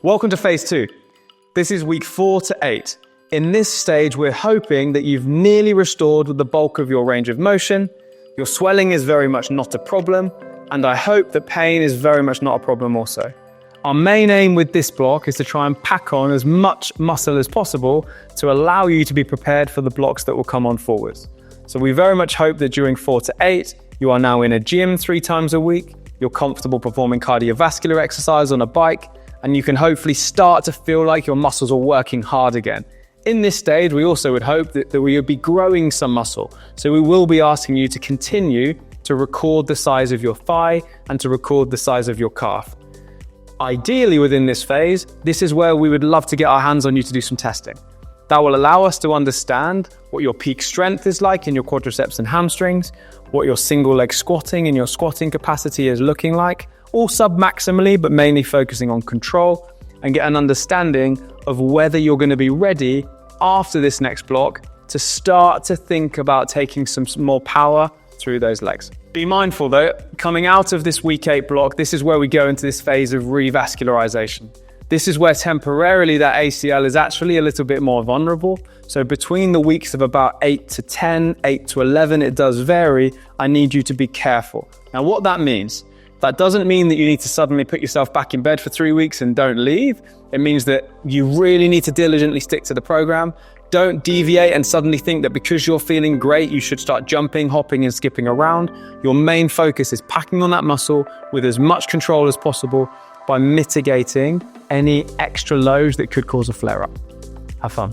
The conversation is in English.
Welcome to phase 2. This is week 4 to 8. In this stage, we're hoping that you've nearly restored the bulk of your range of motion, your swelling is very much not a problem, and I hope that pain is very much not a problem also. Our main aim with this block is to try and pack on as much muscle as possible to allow you to be prepared for the blocks that will come on forwards. So we very much hope that during 4 to 8, you are now in a gym 3 times a week, you're comfortable performing cardiovascular exercise on a bike, and you can hopefully start to feel like your muscles are working hard again. In this stage, we also would hope that we would be growing some muscle. So we will be asking you to continue to record the size of your thigh and to record the size of your calf. Ideally within this phase, this is where we would love to get our hands on you to do some testing. That will allow us to understand what your peak strength is like in your quadriceps and hamstrings, what your single leg squatting and your squatting capacity is looking like, all sub-maximally, but mainly focusing on control, and get an understanding of whether you're going to be ready after this next block to start to think about taking some more power through those legs. Be mindful though, coming out of this week 8 block, this is where we go into this phase of revascularization. This is where temporarily that ACL is actually a little bit more vulnerable. So between the weeks of about 8 to 10, 8 to 11, it does vary. I need you to be careful. Now what that means, that doesn't mean that you need to suddenly put yourself back in bed for 3 weeks and don't leave. It means that you really need to diligently stick to the program. Don't deviate and suddenly think that because you're feeling great, you should start jumping, hopping and skipping around. Your main focus is packing on that muscle with as much control as possible by mitigating any extra loads that could cause a flare-up. Have fun.